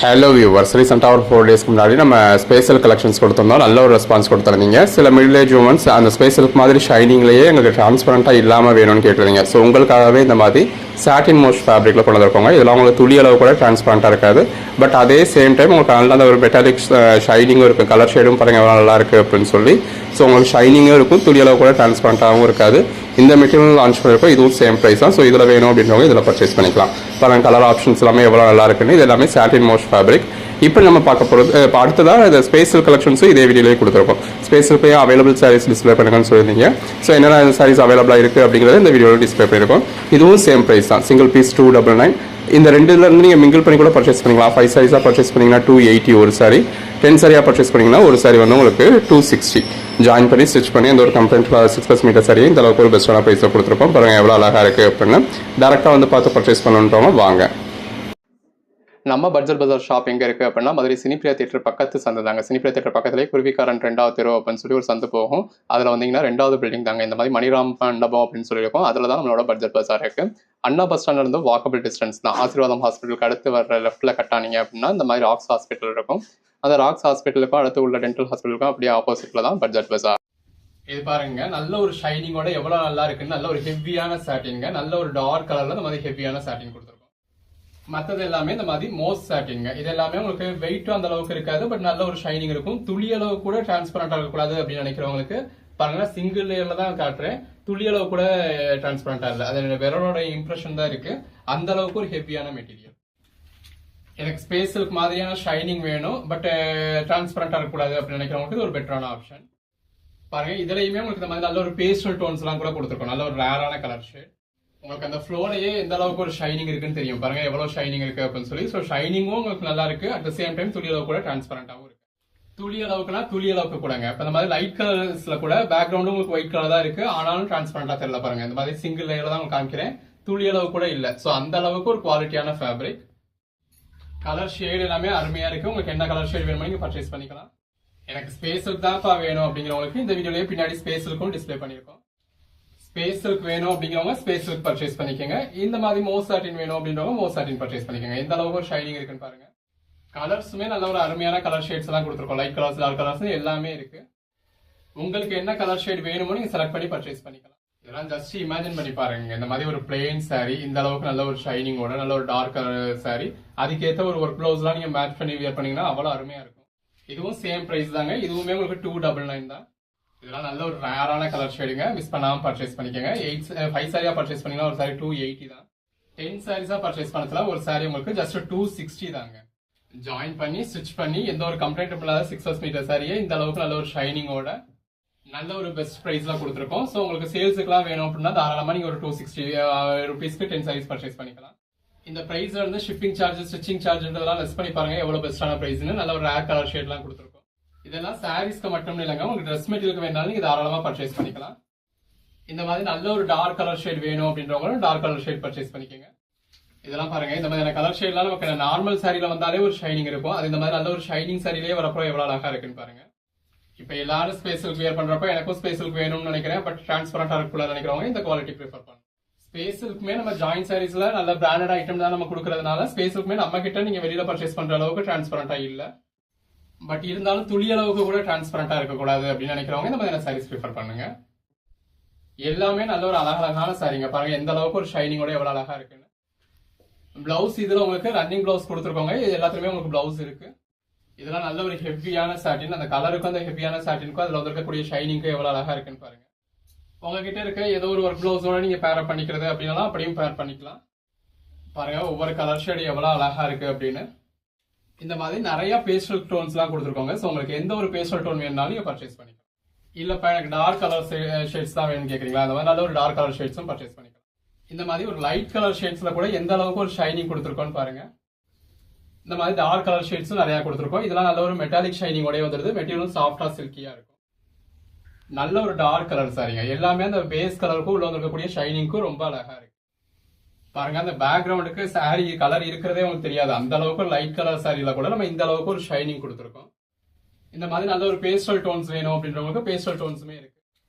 Hello viewers, ரீசெண்டாக ஒரு 4 டேஸ்க்கு முன்னாடி நம்ம ஸ்பேஷல் கலெக்ஷன்ஸ் கொடுத்துருந்தோம். நல்ல ஒரு ரெஸ்பான்ஸ் கொடுத்துருந்தீங்க. சில மிடில் ஏஜ் உமன்ஸ் அந்த ஸ்பேஷலுக்கு மாதிரி ஷைனிங்லேயே எங்களுக்கு டிரான்ஸ்பரண்ட்டாக இல்லாமல் வேணும்னு கேட்டிருந்தீங்க. ஸோ உங்களுக்காகவே இந்த மாதிரி சாட்டின் மோஸ்ட் ஃபேப்ரிக்கில் கொண்டு வந்திருக்கோங்க. இதெல்லாம் உங்களுக்கு துளி அளவு கூட டிரான்ஸ்பரண்ட்டாக இருக்காது. பட் அதே சேம் டைம் உங்களுக்கு நல்ல அந்த ஒரு மெட்டாலிக் ஷைனிங்கும் இருக்குது. கலர் ஷேடும் பாருங்கள் எவ்வளோ நல்லா இருக்குது அப்படின்னு சொல்லி. ஸோ உங்களுக்கு ஷைனிங்கும் இருக்கும், துளி அளவு கூட டிரான்ஸ்பரண்ட்டாகவும் இருக்காது. இந்த மெட்டீரியல் லான்ச் பண்ணியிருக்கோம். இதுவும் சேம் ப்ரைஸ் தான். ஸோ இதில் வேணும் அப்படின்றவங்க இதில் பர்ச்சேஸ் பண்ணிக்கலாம். பாருங்கள் கலர் ஆப்ஷன்ஸ் எல்லாமே எவ்வளோ நல்லா இருக்குன்னு. இது எல்லாமே சாட்டின் மோஸ்ட் ஃபேப்ரிக். இப்போ நம்ம பார்க்க போகிறது இப்போ அடுத்ததாக இந்த ஸ்பேஷல் கலெக்ஷன்ஸும் இதே வீடியோலேயே கொடுத்துருக்கோம். ஸ்பேஷல் போய் அவைலபிள் சாரீஸ் டிஸ்பிளே பண்ணுங்கன்னு சொல்லியிருந்தீங்க. ஸோ என்னென்ன சாரீஸ் அவைலபிளாக இருக்குது அப்படிங்கிறத இந்த வீடியோவில் டிஸ்பிளே பண்ணியிருக்கோம். இதுவும் சேம் ப்ரைஸ் தான். Single piece 299. இந்த ரெண்டுலேருந்து நீங்கள் மிங்கிள் பண்ணி கூட பர்ச்சேஸ் பண்ணிக்கலாம். 5 சாரீஸாக பர்ச்சேஸ் பண்ணிங்கன்னா 280 ஒரு சாரி. 10 சாரியாக பர்ச்சேஸ் பண்ணிங்கன்னா ஒரு சாரி வந்து உங்களுக்கு 260. ஜாயின் பண்ணி ஸ்டிச் பண்ணி அந்த ஒரு கம்ப்ளைண்ட் 6+ மீட்டர் சாரியை இந்த அளவுக்கு ஒரு பெஸ்ட்டான ப்ரைஸில் கொடுத்துருப்போம். பாருங்கள் எவ்வளோ அழகாக இருக்குது அப்படின்னு. டேரெக்டாக வந்து பார்த்து பர்ச்சேஸ் பண்ணுன்றவங்க வாங்க. நம்ம பட்ஜெட் பஜார் ஷாப் எங்கே இருக்குது அப்படின்னா மதுரை சினிப்பிரியா தியேட்டர் பக்கத்து சந்தை தாங்க. சினிப்பிரியா தியேட்டர் பக்கத்துலேயே குருவிக்காரன் 2வது தெரு அப்படின்னு சொல்லி ஒரு சந்து போகும். அதில் வந்தீங்கன்னா 2வது பில்டிங் தாங்க. இந்த மாதிரி மணிராம் மண்டபம் அப்படின்னு சொல்லியிருக்கோம். அதில் தான் நம்மளோட பட்ஜெட் பஜார் இருக்குது. அண்ணா பஸ் ஸ்டாண்ட்ல இருந்து வாக்கபிள் டிஸ்டன்ஸ் தான். ஆசீர்வாதம் ஹாஸ்பிட்டலுக்கு அடுத்து வர லெஃப்ட்டில் கட்டானீங்க அப்படின்னா இந்த மாதிரி ராக்ஸ் ஹாஸ்பிட்டல் இருக்கும். அந்த ராக்ஸ் ஹாஸ்பிட்டலுக்கும் அடுத்து உள்ள டென்டல் ஹாஸ்பிட்டலுக்கும் அப்படியே ஆப்போசிட்டில் தான் பட்ஜெட் பஜார். இது பாருங்க, நல்ல ஒரு ஷைனிங்கோட எவ்வளோ நல்லா இருக்குன்னு. நல்ல ஒரு ஹெவியான சாட்டின்ங்க. நல்ல ஒரு டார்க் கலரில் இந்த மாதிரி ஹெவியான சாட்டின் கொடுத்துருக்கோம். மற்றது எல்லாமே இந்த மாதிரி மோஸ்ட் சாட்டின்ங்க. இது எல்லாமே உங்களுக்கு வெயிட்டும் அந்த அளவுக்கு இருக்காது, பட் நல்ல ஒரு ஷைனிங் இருக்கும். துளி அளவு கூட டிரான்ஸ்பரண்டா இருக்கக்கூடாது அப்படின்னு நினைக்கிறவங்களுக்கு பாருங்க, சிங்கிள் லேயர்ல தான் காட்டுறேன். துளி அளவு கூட டிரான்ஸ்பரண்டா இல்லை, அது விரலோட இம்ப்ரெஷன் தான் இருக்கு. அந்த அளவுக்கு ஒரு ஹெவியான மெட்டீரியல். எனக்கு ஸ்பேஸுக்கு மாதிரியான ஷைனிங் வேணும், பட் டிரான்ஸ்பரண்டா இருக்கக்கூடாது அப்படின்னு நினைக்கிறவங்களுக்கு இது ஒரு பெட்டரான ஆப்ஷன். பாருங்க, இதுலயுமே உங்களுக்கு இந்த மாதிரி நல்ல ஒரு பேஸ்டல் டோன்ஸ் எல்லாம் கூட கொடுத்துருக்கோம். நல்ல ஒரு ரேரான கலர் ஷேட். உங்களுக்கு அந்த ஃப்ளோலையே எந்த அளவுக்கு ஒரு ஷைனிங் இருக்குன்னு தெரியும். பாருங்க எவ்வளவு ஷைனிங் இருக்கு அப்படின்னு சொல்லி. ஸோ ஷைனிங்கும் உங்களுக்கு நல்லா இருக்கு. அட் த சேம் டைம் துளி அளவு கூட டிரான்ஸ்பரண்டாகவும் இருக்கு. துளி அளவுக்குனா துளி அளவுக்கு கூடங்க. இப்போ இந்த மாதிரி லைட் கலர்ஸ்ல கூட பேக்ரவுண்டும் உங்களுக்கு ஒயிட் கலர் தான் இருக்கு, ஆனாலும் டிரான்ஸ்பரண்டா தெரியல. பாருங்க இந்த மாதிரி சிங்கிள் லேயர்ல தான் உங்களுக்கு காமிக்கிறேன். துளி அளவு கூட இல்ல. ஸோ அந்த அளவுக்கு ஒரு குவாலிட்டியான ஃபேப்ரிக். கலர் ஷேட் எல்லாமே அருமையா இருக்கு. உங்களுக்கு என்ன கலர் ஷேட் வேணுமோ நீங்க பர்ச்சேஸ் பண்ணிக்கலாம். எனக்கு ஸ்பேஸுக்கு தான்ப்பா வேணும் அப்படிங்கிறவங்களுக்கு இந்த வீடியோலயே பின்னாடி ஸ்பேஸுக்கும் டிஸ்பிளே பண்ணிருக்கோம். ஸ்பேஸுக்கு வேணும் அப்படிங்கிறவங்க ஸ்பேஸுக்கு பர்ச்சேஸ் பண்ணிக்கோங்க. இந்த மாதிரி மோஸ்ட் சாட்டின் வேணும் அப்படின்றவங்க மோஸ்ட் சாட்டின் பர்ச்சேஸ் பண்ணிக்கோங்க. எந்த அளவுக்கு ஒரு ஷைனிங் இருக்குன்னு பாருங்க. கலர்ஸுமே நல்ல ஒரு அருமையான கலர் ஷேட்ஸ் எல்லாம் கொடுத்துருக்கோம். லைட் கலர்ஸ், டார்க் கலர்ஸ் எல்லாமே இருக்கு. உங்களுக்கு என்ன கலர் ஷேட் வேணுமோ நீங்க செலக்ட் பண்ணி பர்ச்சேஸ் பண்ணிக்கலாம். இதெல்லாம் ஜஸ்ட் இமேஜின் பண்ணி பாருங்க. இந்த மாதிரி ஒரு பிளெயின் சாரி, இந்த அளவுக்கு நல்ல ஒரு ஷைனிங்கோட நல்ல ஒரு டார்க் கலர் சாரி, அதுக்கேற்ற ஒரு ஒர்க் பிளவுஸ் எல்லாம் நீங்க மேட்ச் பண்ணி வியர் பண்ணீங்கன்னா அவ்வளவு அருமையா இருக்கும். இதுவும் சேம் பிரைஸ் தாங்க. இதுவுமே உங்களுக்கு 299 தான். இதெல்லாம் நல்ல ஒரு ரேரான கலர் ஷேடுங்க. மிஸ் பண்ணாம பர்ச்சேஸ் பண்ணிக்கோங்க. 5 சாரியா பர்ச்சேஸ் பண்ணீங்கன்னா ஒரு சாரி 280 தான். 10 சாரீஸா பர்ச்சேஸ் பண்ணதுல ஒரு சாரி உங்களுக்கு ஜஸ்ட் 260 தாங்க. ஜாயின் பண்ணி ஸ்டிச் பண்ணி எந்த ஒரு கம்ப்ளைண்ட் இல்லாத 6+ மீட்டர் சாரியை இந்த அளவுக்கு நல்ல ஒரு ஷைனிங்கோட நல்ல ஒரு பெஸ்ட் பிரைஸ்ல கொடுத்துருக்கோம். ஸோ உங்களுக்கு சேல்ஸுக்குலாம் வேணும் அப்படின்னா தாராளமா நீங்க ஒரு 260 ருபீஸ்க்கு 10 சாரீஸ் பர்ச்சேஸ் பண்ணிக்கலாம். இந்த பிரைஸ்ல இருந்து ஷிப்பிங் சார்ஜ், ஸ்டிச்சிங் சார்ஜ்ன்றதெல்லாம் லெஸ் பண்ணி பாருங்க எவ்வளவு பெஸ்டான பிரைஸ்னு. நல்ல ஒரு ரேர் கலர் ஷேட் எல்லாம் கொடுத்துருக்கோம். இதெல்லாம் சாரீஸ்க்கு மட்டும் இல்லைங்க, உங்களுக்கு ட்ரெஸ் மெட்டீரியலுக்கு வேணாலும் நீங்க தாராளமா பர்ச்சேஸ் பண்ணிக்கலாம். இந்த மாதிரி நல்ல ஒரு டார்க் கலர் ஷேட் வேணும் அப்படின்றவங்களும் டார்க் கலர் ஷேட் பர்ச்சேஸ் பண்ணிக்கோங்க. இதெல்லாம் பாருங்க, இந்த மாதிரி கலர் ஷேட்லாம் நமக்கு நார்மல் சாரியில வந்தாலே ஒரு ஷைனிங் இருக்கும். அது இந்த மாதிரி நல்ல ஒரு ஷைனிங் சாரிலேயே வரப்போ எவ்வளவு அழகா இருக்குன்னு பாருங்க. இப்ப எல்லாரும் ஸ்பேஸுக்கு வியர் பண்றப்ப எனக்கும் ஸ்பேஸுக்கு வேணும்னு நினைக்கிறேன், பட் டிரான்ஸ்பரண்டா இருக்குள்ள நினைக்கிறவங்க இந்த குவாலிட்டி ப்ரிஃபர் பண்ணுங்க. ஸ்பேஸுக்குமே நம்ம ஜாயின் சாரீஸ்ல நல்ல பிராண்டட் ஐட்டம் தான் நம்ம கொடுக்கறதுனால ஸ்பேஸுக்குமே நம்ம கிட்ட நீங்க வெளியில பர்ச்சேஸ் பண்ற அளவுக்கு டிரான்ஸ்பரண்டா இல்ல, பட் இருந்தாலும் துளி அளவுக்கு கூட டிரான்ஸ்பரண்டா இருக்கக்கூடாது அப்படின்னு நினைக்கிறவங்க இந்த மாதிரி சாரீஸ் ப்ரிஃபர் பண்ணுங்க. எல்லாமே நல்ல ஒரு அழகழகான சாரீங்க. பாருங்க எந்த அளவுக்கு ஒரு ஷைனிங்கோட எவ்வளவு அழகா இருக்குன்னு. பிளவுஸ் இதுல உங்களுக்கு ரன்னிங் பிளவுஸ் கொடுத்துருக்கோங்க. இது எல்லாத்துலயுமே உங்களுக்கு பிளவுஸ் இருக்கு. இதெல்லாம் நல்ல ஒரு ஹெவியான சாட்டின். அந்த கலருக்கும் அந்த ஹெவியான சாட்டினுக்கும் அதுல இருக்கக்கூடிய ஷைனிங்கும் எவ்வளவு அழகா இருக்குன்னு பாருங்க. உங்ககிட்ட இருக்க ஏதோ ஒரு ஒர்க் பிளவுஸோட நீங்க பேர் பண்ணிக்கிறது அப்படின்னா அப்படியும் பேர் பண்ணிக்கலாம். பாருங்க ஒவ்வொரு கலர் ஷேடு எவ்வளவு அழகா இருக்கு அப்படின்னு. இந்த மாதிரி நிறைய பேஸ்டல் டோன்ஸ் எல்லாம் கொடுத்துருக்கோங்க. ஸோ உங்களுக்கு எந்த ஒரு பேஸ்டல் டோன் வேணும்னாலும் நீங்க பர்ச்சேஸ் பண்ணிக்கலாம். இல்லப்பா எனக்கு டார்க் கலர் ஷேட்ஸ் தான் வேணும்னு கேக்குறீங்களா, அந்த மாதிரி நல்ல ஒரு டார்க் கலர் ஷேட்ஸும் பர்ச்சேஸ் பண்ணிக்கலாம். இந்த மாதிரி ஒரு லைட் கலர் ஷேட்ஸ்ல கூட எந்த அளவுக்கு ஒரு ஷைனிங் கொடுத்துருக்கோன்னு பாருங்க. இந்த மாதிரி டார்க் கலர் ஷேட்ஸும் நிறைய கொடுத்துருக்கோம். இதெல்லாம் நல்ல ஒரு மெட்டாலிக் ஷைனிங் உடைய வந்துருது. மெட்டீரியலும் சாஃப்டா சில்கியா இருக்கும். நல்ல ஒரு டார்க் கலர் சாரிங்க. எல்லாமே அந்த பேஸ் கலருக்கும் உள்ள இருக்கக்கூடிய ஷைனிங்க்கும் ரொம்ப அழகா இருக்கு. பாருங்க, அந்த பேக்ரவுண்டுக்கு சாரி கலர் இருக்கிறதே உங்களுக்கு தெரியாது. அந்த அளவுக்கு லைட் கலர் சாரியில கூட நம்ம இந்த அளவுக்கு ஒரு ஷைனிங் கொடுத்துருக்கோம். இந்த மாதிரி நல்ல ஒரு பேஸ்டல் டோன்ஸ் வேணும் அப்படின்றவங்களுக்கு பேஸ்டல் டோன்ஸுமே இருக்கு.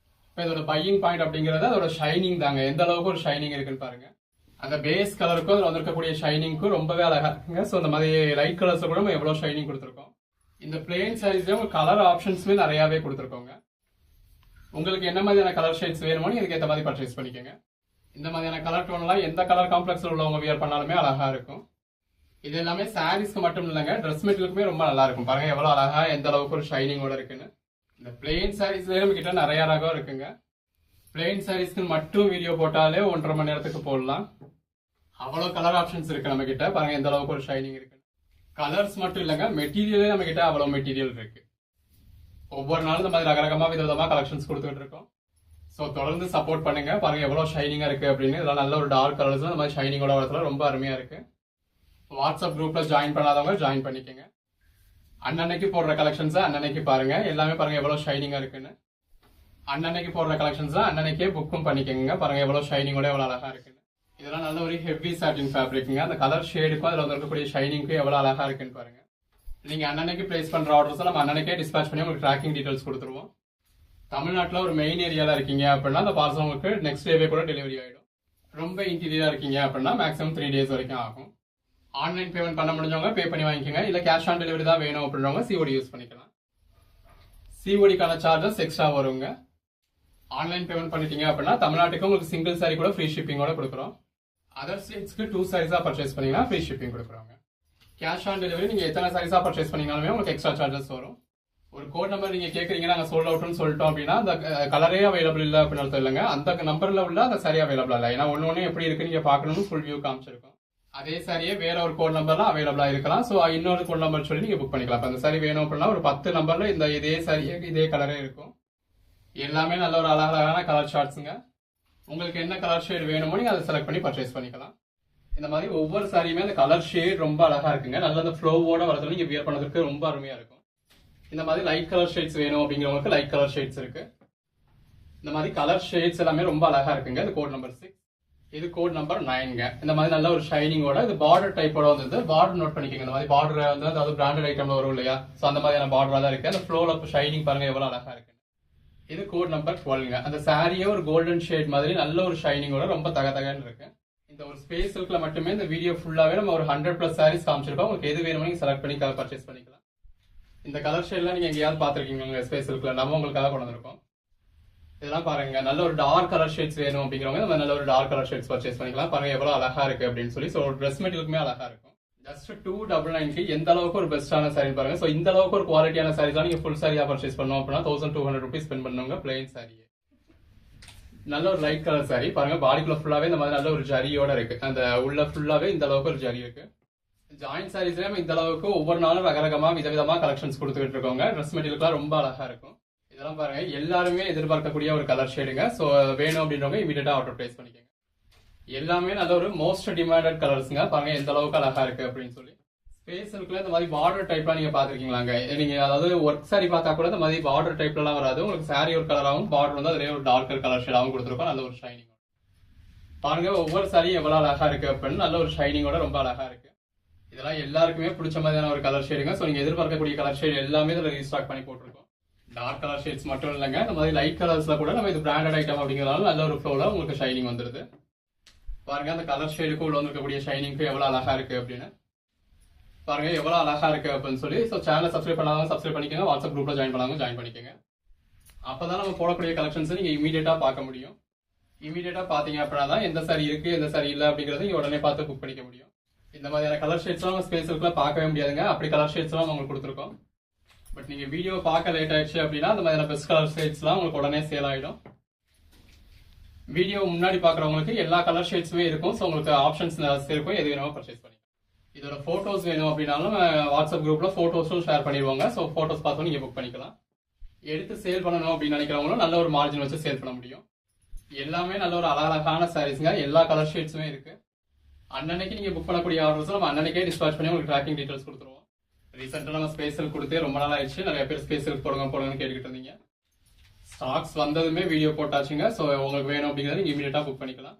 இதோட பையிங் பாயிண்ட் அப்படிங்கறது அதோட ஷைனிங் தாங்க. எந்த அளவுக்கு ஒரு ஷைனிங் இருக்குன்னு பாருங்க. அந்த பேஸ் கலருக்கும் அதில் வந்திருக்கக்கூடிய ஷைனிங்க்கும் ரொம்பவே அழகா இருக்குங்க. ஸோ இந்த மாதிரி லைட் கலர்ஸ் கூட நம்ம எவ்வளோ ஷைனிங் கொடுத்துருக்கோம். இந்த பிளெயின் சாரீஸ்ல உங்களுக்கு கலர் ஆப்ஷன்ஸுமே நிறையாவே கொடுத்துருக்கோங்க. உங்களுக்கு என்ன மாதிரியான கலர் ஷேட்ஸ் வேணுமோ இதுக்கு ஏற்ற மாதிரி பர்ச்சேஸ் பண்ணிக்கோங்க. இந்த மாதிரியான கலர் டோன்லாம் எந்த கலர் காம்ப்ளெக்ஸ்ல உள்ளவங்க வியர் பண்ணாலுமே அழகா இருக்கும். இது எல்லாமே சாரீஸ்க்கு மட்டும் இல்லைங்க, ட்ரெஸ் மெட்டீரியலுக்குமே ரொம்ப நல்லா இருக்கும். பாருங்க எவ்வளவு அழகா எந்த அளவுக்கு ஒரு ஷைனிங்கோட இருக்குன்னு. இந்த பிளெயின் சாரீஸ்ல நம்ம கிட்ட நிறைய ரகம் இருக்குங்க. பிளெயின் சாரீஸ்க்கு மட்டும் வீடியோ போட்டாலே 1.5 மணி நேரத்துக்கு போடலாம். அவ்வளவு கலர் ஆப்ஷன்ஸ் இருக்கு நம்ம கிட்ட. பாருங்க எந்த அளவுக்கு ஒரு ஷைனிங் இருக்கு. கலர்ஸ் மட்டும் இல்லைங்க, மெட்டீரியலே நம்ம கிட்ட அவ்வளவு மெட்டீரியல் இருக்கு. ஒவ்வொரு நாளும் இந்த மாதிரி ரகரகமா விதவிதமா கலெக்ஷன்ஸ் கொடுத்துட்டு இருக்கோம். ஸோ தொடர்ந்து சப்போர்ட் பண்ணுங்க. பாருங்க எவ்வளவு ஷைனிங்கா இருக்கு அப்படின்னு. இதெல்லாம் நல்ல ஒரு டார்க் கலர்ஸ் இந்த மாதிரி ஷைனிங்கோட வரதுல ரொம்ப அருமையா இருக்கு. வாட்ஸ்அப் குரூப்ல ஜாயின் பண்ணாதவங்க ஜாயின் பண்ணிக்கோங்க. அன்னன்னைக்கு போடுற கலெக்ஷன்ஸை அன்னன்னைக்கு பாருங்க. எல்லாமே பாருங்க எவ்வளவு ஷைனிங்கா இருக்குன்னு. அன்னன்னைக்கு போடுற கலெக்ஷன்ஸை அன்னன்னைக்கே புக்கும் பண்ணிக்கோங்க. பாருங்க எவ்வளவு ஷைனிங்கோட எவ்வளவு அழகா இருக்குன்னு. இதெல்லாம் நல்ல ஒரு ஹெவி சாட்டின் ஃபேப்ரிக்ங்க. அந்த கலர் ஷேடுக்கும் அதுல இருக்கக்கூடிய ஷைனிங்க்கும் எவ்வளவு அழகா இருக்குன்னு பாருங்க. நீங்க அன்னன்னைக்கு பிளேஸ் பண்ற ஆர்டர்ஸ் நம்ம அன்னன்னைக்கே டிஸ்பேச் பண்ணி உங்களுக்கு ட்ராக்கிங் டீடைல்ஸ் கொடுத்துருவோம். தமிழ்நாட்டில் ஒரு மெயின் ஏரியால இருக்கீங்க அப்படின்னா அந்த பார்சல் உங்களுக்கு நெக்ஸ்ட் டேவே கூட டெலிவரி ஆயிடும். ரொம்ப இன்டீரியரா இருக்கீங்க அப்படின்னா மேக்ஸிமம் 3 days வரைக்கும் ஆகும். ஆன்லைன் பேமெண்ட் பண்ண முடிஞ்சவங்க பே பண்ணி வாங்கிக்கோங்க. இல்ல கேஷ் ஆன் டெலிவரி தான் வேணும் அப்படின்றவங்க சிஓடி யூஸ் பண்ணிக்கலாம். சிஓடிக்கான சார்ஜஸ் எக்ஸ்ட்ரா வருங்க. ஆன்லைன் பேமெண்ட் பண்ணிட்டீங்க அப்படின்னா தமிழ்நாட்டுக்கு உங்களுக்கு சிங்கிள் சாரி கூட ஃப்ரீ ஷிப்பிங்கோட கொடுக்குறோம். அதர் ஸ்டேட்ஸ்க்கு 2 சாரீஸா பர்ச்சேஸ் பண்ணீங்கன்னா ஃப்ரீ ஷிப்பிங் கொடுக்குறாங்க. கேஷ் ஆன் டெலிவரி நீங்க எத்தனை சாரீஸா பர்ச்சேஸ் பண்ணீங்கனாலுமே உங்களுக்கு எக்ஸ்ட்ரா சார்ஜஸ் வரும். ஒரு கோட் நம்பர் நீங்க கேக்குறீங்க, நாங்க சோல்ட் அவுட்னு சொல்லிட்டோம் அப்படின்னா அந்த கலரே அவைலபிள் இல்ல அப்படின்னு அர்த்தம் இல்லைங்க. அந்த நம்பர்ல உள்ள அந்த சாரி அவைலபிள் இல்ல. ஏன்னா ஒன்னு எப்படி இருக்கு நீங்க பாக்கணும்னு ஃபுல் வியூ காமிச்சிருக்கோம். அதே சாரியே வேற ஒரு கோட் நம்பர்ல அவைலபிளா இருக்கலாம். சோ இன்னொரு கோட் நம்பர் சொல்லி நீங்க புக் பண்ணிக்கலாம். அந்த சாரி வேணும் அப்படின்னா ஒரு 10 நம்பர்ல இந்த இதே சாரி இதே கலரே இருக்கும். எல்லாமே நல்ல ஒரு அழகான கலர் ஷார்ட்ஸுங்க. உங்களுக்கு என்ன கலர் ஷேட் வேணுமோ நீங்க அதை செலக்ட் பண்ணி பர்ச்சேஸ் பண்ணிக்கலாம். இந்த மாதிரி ஒவ்வொரு சாரியுமே அந்த கலர் ஷேட் ரொம்ப அழகா இருக்குங்க. நல்ல அந்த ஃப்ளோவோட வரதுல நீங்க வியர் பண்ணதுக்கு ரொம்ப அருமையா இருக்கும். இந்த மாதிரி லைட் கலர் ஷேட்ஸ் வேணும் அப்படிங்கிறவங்களுக்கு லைட் கலர் ஷேட்ஸ் இருக்கு. இந்த மாதிரி கலர் ஷேட்ஸ் எல்லாமே ரொம்ப அழகா இருக்குங்க. இது கோட் நம்பர் 6, இது கோட் நம்பர் 9ங்க. இந்த மாதிரி நல்ல ஒரு ஷைனிங்கோட இது பார்டர் டைப்போட வந்து பார்டர் நோட் பண்ணிக்கோங்க. இந்த மாதிரி பார்டர் வந்து அதாவது பிராண்டட் ஐட்டம்ல வரும் இல்லையா, சோ அந்த மாதிரியான பார்டரா தான் இருக்கு. அந்த ஃப்ளோல ஷைனிங் பாருங்க எவ்வளவு அழகா இருக்கு. இது கோட் நம்பர் 12ங்க. அந்த சாரியே ஒரு கோல்டன் ஷேட் மாதிரி நல்ல ஒரு ஷைனிங்கோட ரொம்ப தகதகன்னு இருக்கு. இந்த ஒரு ஸ்பேஸ் சில்க்ல மட்டுமே இந்த வீடியோ ஃபுல்லாவே நம்ம ஒரு 100+ சாரீஸ் காமிச்சிருக்கோம். உங்களுக்கு எது வேணுமோ நீங்க செலக்ட் பண்ணி பர்ச்சேஸ் பண்ணிக்கலாம். இந்த கலர் ஷேட்லாம் நீங்க எங்கேயாவது பாத்திருக்கீங்க ஸ்பேஸ் சில்க்ல, நம்ம உங்களுக்காக கொண்டு வந்திருக்கோம். இதெல்லாம் பாருங்க நல்ல ஒரு டார்க் கலர் ஷேட்ஸ் வேணும் அப்படிங்கிறவங்க நம்ம நல்ல ஒரு டார்க் கலர் ஷேட்ஸ் பர்ச்சேஸ் பண்ணிக்கலாம். பாருங்க எவ்வளவு அழகா இருக்கு அப்படின்னு சொல்லி. ஸோ ட்ரெஸ் மெட்டீரியலுக்குமே அழகா இருக்கும். ஜஸ்ட் 299க்கு எந்த அளவுக்கு ஒரு பெஸ்டான சாரி பாருங்க. ஸோ இந்த அளவுக்கு ஒரு குவாலிட்டியான சாரீஸ் நீங்க ஃபுல் சாரியா பர்ச்சேஸ் பண்ணோம் அப்படின்னா 1200 rupees ஸ்பெண்ட் பண்ணுவாங்க. பிளெயின் சாரியே நல்ல ஒரு லைட் கலர் சாரி பாருங்க. பாடிக்குள்ள ஃபுல்லாவே இந்த மாதிரி நல்ல ஒரு ஜரியோட இருக்கு. அந்த உள்ள ஃபுல்லாவே இந்த அளவுக்கு ஒரு ஜரி இருக்கு. ஜாயிண்ட் சாரீஸ்ல இந்த அளவுக்கு ஒவ்வொரு நாளும் ரகரகமா விதவிதமா கலெக்ஷன்ஸ் கொடுத்துட்டு இருக்கோங்க. ட்ரெஸ் மெட்டீரியல் ரொம்ப அழகா இருக்கும். இதெல்லாம் பாருங்க எல்லாருமே எதிர்பார்க்கக்கூடிய ஒரு கலர் ஷேடுங்க. சோ வேணும் அப்படின்றவங்க இமீடியட்டா ஆர்டர் பிளேஸ் பண்ணிக்கோங்க. எல்லாமே நல்ல ஒரு மோஸ்ட் டிமாண்டட் கலர்ஸ்ங்க. பாருங்க எந்த அளவுக்கு அழகா இருக்கு அப்படின்னு சொல்லி. ஸ்பேஸ் சில்க்ல இந்த மாதிரி பார்டர் டைப்லாம் நீங்க பாத்துருக்கீங்களாங்க. நீங்க அதாவது ஒர்க் சாரி பார்த்தா கூட இந்த மாதிரி பார்டர் டைப்ல எல்லாம் வராது. உங்களுக்கு சாரி ஒரு கலராகவும் பார்டர் வந்து அதே ஒரு டார்க்கர் கலர் ஷேடாகவும் கொடுத்துருக்கோம். நல்ல ஒரு ஷைனிங் பாருங்க. ஒவ்வொரு சாரியும் எவ்வளவு அழகா இருக்கு அப்படின்னு நல்ல ஒரு ஷைனிங்கோட ரொம்ப அழகா இருக்கு. இதெல்லாம் எல்லாருக்குமே பிடிச்ச மாதிரியான ஒரு கலர் ஷேடுங்க. சோ நீங்க எதிர்பார்க்கக்கூடிய கலர் ஷேட் எல்லாமே இதுல ரீஸ்டாக் பண்ணி போட்டிருக்கோம். டார்க் கலர் ஷேட்ஸ் மட்டும் இல்லைங்க, இந்த மாதிரி லைட் கலர்ஸ்ல கூட நம்ம இது பிராண்டட் ஐட்டம் அப்படிங்கிறதால நல்ல ஒரு ஃப்ளோல உங்களுக்கு ஷைனிங் வந்துருது. பாருங்க அந்த கலர் ஷேடுக்கு உள்ள வந்துருக்கக்கூடிய ஷைனிங்க்கு எவ்வளவு அழகா இருக்கு அப்படின்னு. பாருங்க எவ்வளவு அழகா இருக்கு அப்படின்னு சொல்லி. ஸோ சேனலை சப்ஸ்கிரைப் பண்ணாலும் சப்ஸ்கிரைப் பண்ணிக்கோங்க. வாட்ஸ்அப் குரூப்ல ஜாயின் பண்ணாலும் ஜாயின் பண்ணிக்கோங்க. அப்பதான் நம்ம போடக்கூடிய கலெக்ஷன்ஸ் நீங்க இமீடியட்டா பார்க்க முடியும். இமீடியட்டா பாத்தீங்க அப்படின்னா தான் எந்த சாரி இருக்கு எந்த சாரி இல்ல அப்படிங்கறத நீங்க உடனே பார்த்து புக் பண்ணிக்க முடியும். இந்த மாதிரியான கலர் ஷேட்ஸ் எல்லாம் ஸ்பேஸ் சில்க்ல பார்க்கவே முடியாதுங்க. அப்படி கலர் ஷேட்ஸ் எல்லாம் உங்களுக்கு கொடுத்துருக்கோம். பட் நீங்க வீடியோ பார்க்க லேட் ஆயிடுச்சு அப்படின்னா அந்த மாதிரியான பெஸ்ட் கலர் ஷேட்ஸ் எல்லாம் உங்களுக்கு உடனே சேல் ஆயிடும். வீடியோ முன்னாடி பாக்குறவங்களுக்கு எல்லா கலர் ஷேட்ஸுமே இருக்கும். ஸோ உங்களுக்கு ஆப்ஷன்ஸ் இருக்கும், எது வேணுமோ பர்ச்சேஸ் பண்ணிக்கலாம். இதோட போட்டோஸ் வேணும் அப்படின்னாலும் வாட்ஸ்அப் குரூப்ல போட்டோஸும் ஷேர் பண்ணிடுவாங்க. ஸோ போட்டோஸ் பார்த்து நீங்க புக் பண்ணிக்கலாம். எடுத்து சேல் பண்ணணும் அப்படின்னு நினைக்கிறவங்களும் நல்ல ஒரு மார்ஜின் வச்சு சேல் பண்ண முடியும். எல்லாமே நல்ல ஒரு அழகான சாரீஸ்ங்க. எல்லா கலர் ஷேட்ஸுமே இருக்கு. அன்னன்னைக்கு நீங்க புக் பண்ணக்கூடிய ஆர்டர்ஸ் நம்ம அன்னன்னைக்கே டிஸ்பாச் பண்ணி உங்களுக்கு ட்ராக்கிங் டீடைல்ஸ் கொடுத்துருவோம். ரீசெண்டா நம்ம ஸ்பேஷல் கொடுத்து ரொம்ப நாள் ஆயிடுச்சு. நிறைய பேர் ஸ்பேஷல் போடுங்கன்னு கேட்டுக்கிட்டு இருந்தீங்க. ஸ்டாக்ஸ் வந்ததுமே வீடியோ போட்டாச்சுங்க. ஸோ உங்களுக்கு வேணும் அப்படிங்கிறத நீங்க இமீடியட்டா புக் பண்ணிக்கலாம்.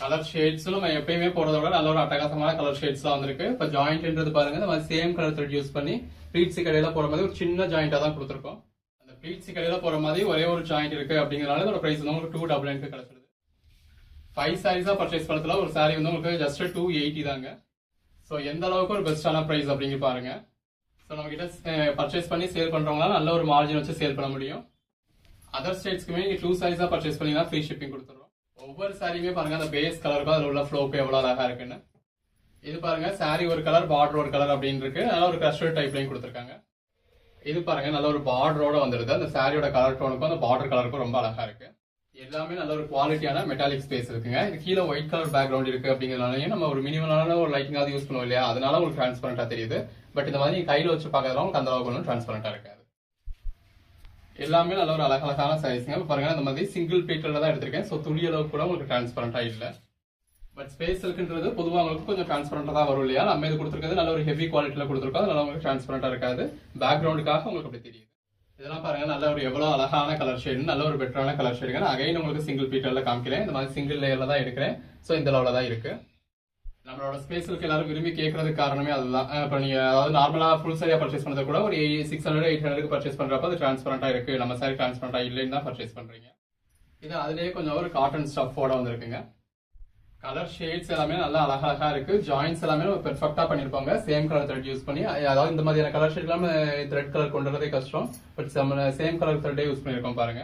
கலர் ஷேட்ஸ் நம்ம எப்பயுமே போறத விட நல்ல ஒரு அட்டகாசமான கலர் ஷேட்ஸ் தான் வந்திருக்கு. இப்ப ஜாயிண்ட்ன்றது பாருங்க, இந்த மாதிரி சேம் கலர் த்ரெட் யூஸ் பண்ணி ப்ளீட்ஸ் கடையில போற மாதிரி ஒரு சின்ன ஜாயிண்டா தான் கொடுத்துருக்கோம். அந்த ப்ளீட்ஸ் கடையில போற மாதிரி ஒரே ஒரு ஜாயிண்ட் இருக்கு அப்படிங்கறனால இதோட பிரைஸ் வந்து உங்களுக்கு 299 கிடைச்சிருது. 5 சாரீஸா பர்ச்சேஸ் பண்ணதுல ஒரு சாரி வந்து உங்களுக்கு ஜஸ்ட் 280 தாங்க. ஸோ எந்த அளவுக்கு ஒரு பெஸ்டான பிரைஸ் அப்படிங்க பாருங்க. ஸோ நம்ம கிட்ட பர்ச்சேஸ் பண்ணி சேல் பண்றவங்களால நல்ல ஒரு மார்ஜின் வச்சு சேல் பண்ண முடியும். அதர் ஸ்டேட்ஸ்க்குமே நீங்க 2 சாரீஸா பர்ச்சேஸ் பண்ணீங்கன்னா ஃப்ரீ ஷிப்பிங் கொடுத்துருவோம். ஒவ்வொரு சாரியுமே பாருங்க அந்த பேஸ் கலருக்கும் அதுல உள்ள ஃப்ளோக்கு எவ்வளவு அழகா இருக்குன்னு. இது பாருங்க சாரி ஒரு கலர் பார்டர் ஒரு கலர் அப்படின்னு இருக்கு. நல்ல ஒரு கிரஸ்டட் டைப்லையும் கொடுத்துருக்காங்க. இது பாருங்க நல்ல ஒரு பார்டரோட வந்துருது. அந்த சாரியோட கலர் டோனுக்கும் அந்த பார்டர் கலருக்கும் ரொம்ப அழகா இருக்கு. எல்லாமே நல்ல ஒரு குவாலிட்டியான மெட்டாலிக் ஸ்பேஸ் இருக்குங்க. இது கீழே ஒயிட் கலர் பேக்ரவுண்ட் இருக்கு அப்படிங்கிறதுனால நம்ம ஒரு மினிமலான ஒரு லைட்டிங்காவது யூஸ் பண்ணுவோம் இல்லையா, அதனால உங்களுக்கு டிரான்ஸ்பரண்டா தெரியுது. பட் இந்த மாதிரி நீங்க கையில வச்சு பாக்கிறதுல உங்களுக்கு அந்த அளவுக்கு ஒன்றும் டிரான்ஸ்பரண்டா இருக்காது. எல்லாமே நல்ல ஒரு அழகழகான சைஸ்ங்க. பாருங்க இந்த மாதிரி சிங்கிள் பீட்டர்ல தான் எடுத்திருக்கேன். ஸோ துளி அளவுக்கு கூட உங்களுக்கு டிரான்ஸ்பரண்டா இல்லை. பட் ஸ்பேஸ் இருக்குன்றது பொதுவாக உங்களுக்கு கொஞ்சம் டிரான்ஸ்பரண்டா தான் வரும் இல்லையா. நம்ம இது கொடுத்துருக்கிறது நல்ல ஒரு ஹெவி குவாலிட்டியில கொடுத்துருக்கோம். அதனால உங்களுக்கு டிரான்ஸ்பரண்டா இருக்காது. பேக்ரவுண்டுக்காக உங்களுக்கு அப்படி தெரியுது. இதெல்லாம் பாருங்க நல்ல ஒரு எவ்வளவு அழகான கலர் ஷேடு, நல்ல ஒரு பெட்டரான கலர் ஷேடுங்க. நான் அகைன் உங்களுக்கு சிங்கிள் பீட்டர்ல காமிக்கிறேன். இந்த மாதிரி சிங்கிள் லேயர்ல தான் எடுக்கிறேன். ஸோ இந்த லெவல தான் இருக்கு. நம்மளோட ஸ்பேஸ்க்கு எல்லாரும் விரும்பி கேட்கறதுக்கு காரணமே அதுதான். இப்போ நீங்க அதாவது நார்மலா ஃபுல் சாரியா பர்ச்சேஸ் பண்ணதை கூட ஒரு 600-800 பர்ச்சேஸ் பண்றப்ப அது டிரான்ஸ்பரண்டா இருக்கு, நம்ம சாரி டிரான்ஸ்பரண்டா இல்லைன்னு தான் பர்ச்சேஸ் பண்றீங்க. இது அதுலயே கொஞ்சம் ஒரு காட்டன் ஸ்டஃபோட வந்திருக்குங்க. கலர் ஷேட்ஸ் எல்லாமே நல்லா அழகா இருக்கு. ஜாயின்ஸ் எல்லாமே பெர்ஃபெக்டா பண்ணிருப்பாங்க. சேம் கலர் த்ரெட் யூஸ் பண்ணி, அதாவது இந்த மாதிரியான கலர் ஷேட் எல்லாமே த்ரெட் கலர் கொண்டு வரதே கஷ்டம். பட் சேம் கலர் த்ரெட்டே யூஸ் பண்ணிருக்கோம் பாருங்க.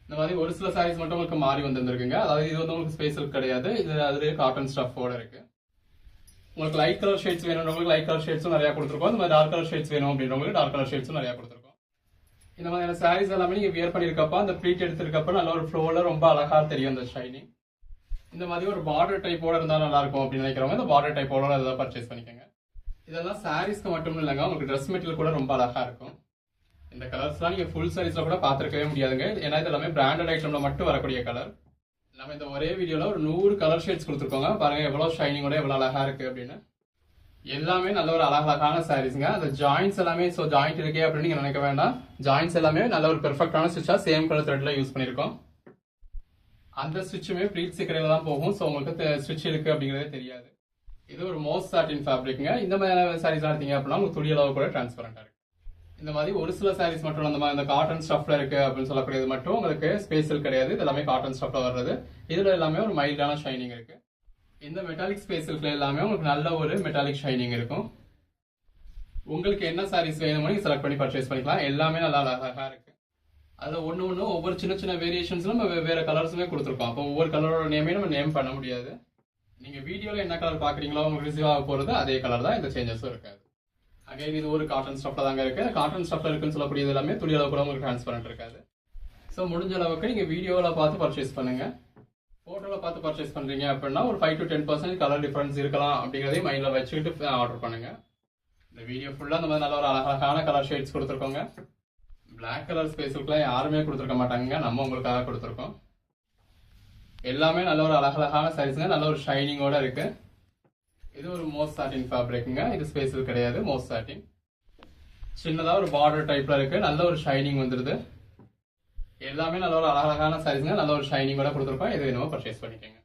இந்த மாதிரி ஒரு சில சாரீஸ் மட்டும் உங்களுக்கு மாறி வந்துருக்குங்க. அதாவது இது வந்து உங்களுக்கு ஸ்பேஷல் கிடையாது. இது அதுலயே காட்டன் ஸ்டஃபோட இருக்கு. உங்களுக்கு லைட் கலர் ஷேட்ஸ் வேணும்ன்றவங்களுக்கு லைட் கலர் ஷேட்ஸும் நிறைய கொடுத்துருக்கோம். இந்த மாதிரி டார்க் கலர் ஷேட்ஸ் வேணும் அப்படின்றவங்களுக்கு டார்க் கலர் ஷேட்ஸும் நிறைய கொடுத்துருக்கோம். இந்த மாதிரியான சாரீஸ் எல்லாமே நீங்க வியர் பண்ணிருக்கப்ப அந்த ப்ளீட் எடுத்திருக்கப்ப நல்ல ஒரு ஃப்ளோல ரொம்ப அழகா தெரியும் அந்த ஷைனிங். இந்த மாதிரி ஒரு பார்டர் டைப்போட இருந்தா நல்லா இருக்கும் அப்படின்னு நினைக்கிறவங்க இந்த பார்டர் டைப்போட அதை பர்ச்சேஸ் பண்ணிக்கோங்க. இதெல்லாம் சாரீஸ்க்கு மட்டும் இல்லைங்க, உங்களுக்கு ட்ரெஸ் மெட்டீரியல் கூட ரொம்ப அழகா இருக்கும். இந்த கலர்ஸ்லாம் நீங்க ஃபுல் சாரீஸ்ல கூட பாத்துருக்கவே முடியாதுங்க. ஏன்னா இது எல்லாமே பிராண்டட் ஐட்டம்ல மட்டும் வரக்கூடிய கலர். நம்ம இந்த ஒரே வீடியோல ஒரு 100 கலர் ஷேட்ஸ் கொடுத்துருக்கோங்க. பாருங்க எவ்வளவு ஷைனிங்கோட எவ்வளவு அழகா இருக்கு அப்படின்னு. எல்லாமே நல்ல ஒரு அழகான சாரீஸ்ங்க. அந்த ஜாயின்ஸ் எல்லாமே ஜாயிண்ட் இருக்கே அப்படின்னு நீங்க நினைக்க வேண்டாம். ஜாயின்ஸ் எல்லாமே நல்ல ஒரு பெர்ஃபெக்டான ஸ்டிச்சா சேம் கலர் த்ரெட்ல யூஸ் பண்ணிருக்கோம். அந்த ஸ்டிச்சுமே ப்ளீட் சீக்கிரம் தான் போகும். ஸோ உங்களுக்கு ஸ்டிச் இருக்கு அப்படிங்கறதே தெரியாது. இது ஒரு மோஸ்ட் சாட்டின் ஃபேப்ரிக்ங்க. இந்த மாதிரி சாரீஸ் எடுத்தீங்க அப்படின்னா உங்களுக்கு துணி அளவு கூட டிரான்ஸ்பரண்டா இருக்கு. இந்த மாதிரி ஒரு சில சாரீஸ் மட்டும் அந்த மாதிரி இந்த காட்டன் ஸ்டஃப்ல இருக்கு அப்படின்னு சொல்லக்கூடியது மட்டும் உங்களுக்கு ஸ்பேஷல் கிடையாது. இது எல்லாமே காட்டன் ஸ்டஃப்ல வர்றது. இதுல எல்லாமே ஒரு மைல்டான ஷைனிங் இருக்கு. இந்த மெட்டாலிக் ஸ்பேஸ்ல எல்லாமே உங்களுக்கு நல்ல ஒரு மெட்டாலிக் ஷைனிங் இருக்கும். உங்களுக்கு என்ன சாரீஸ் வேணுமோ நீங்க செலக்ட் பண்ணி பர்ச்சேஸ் பண்ணிக்கலாம். எல்லாமே நல்லா அழகா இருக்கு. அதுல ஒண்ணு ஒவ்வொரு சின்ன வேரியேஷன்ஸ்ல நம்ம வேற கலர்ஸுமே கொடுத்துருக்கோம். அப்போ ஒவ்வொரு கலரோட நேமே நம்ம நேம் பண்ண முடியாது. நீங்க வீடியோல என்ன கலர் பாக்குறீங்களோ உங்களுக்கு ரிசீவ் ஆக போறது அதே கலர் தான். இந்த சேஞ்சஸும் இருக்காது. அகைன் இது ஒரு காட்டன் ஸ்டஃப்ல தாங்க இருக்கு. காட்டன் ஸ்டஃப்ல இருக்குன்னு சொல்லக்கூடியது எல்லாமே துணி அளவு கூட உங்களுக்கு டிரான்ஸ்பரண்ட் இருக்காது. ஸோ முடிஞ்ச அளவுக்கு நீங்க வீடியோல பார்த்து பர்ச்சேஸ் பண்ணுங்க. போட்டோல பார்த்து பர்ச்சேஸ் பண்றீங்க அப்படின்னா ஒரு 5 to 10% கலர் டிஃபரன்ஸ் இருக்கலாம் அப்படிங்கறதையும் மைண்ட்ல வச்சுக்கிட்டு ஆர்டர் பண்ணுங்க. இந்த வீடியோ ஃபுல்லா இந்த மாதிரி நல்ல ஒரு அழகான கலர் ஷேட்ஸ் கொடுத்துருக்கோங்க. பிளாக் கலர் ஸ்பேஸுக்குலாம் யாருமே கொடுத்துருக்க மாட்டாங்க, நம்ம உங்களுக்காக கொடுத்துருக்கோம். எல்லாமே நல்ல ஒரு அழகான சாரீஸ்ங்க. நல்ல ஒரு ஷைனிங்கோட இருக்கு. இது ஒரு மோஸ்ட் சாட்டின் ஃபேப்ரிக்ங்க. இது ஸ்பேஸல் கிடையாது, மோஸ்ட் சாட்டின். சின்னதா ஒரு பார்டர் டைப்ல இருக்கு. நல்ல ஒரு ஷைனிங் வந்துருது. எல்லாமே நல்ல ஒரு அழகான சாரீஸ்ங்க. நல்ல ஒரு ஷைனிங்கோட கொடுத்துருக்கோம். இது வேணுமோ பர்ச்சேஸ் பண்ணிக்கோங்க.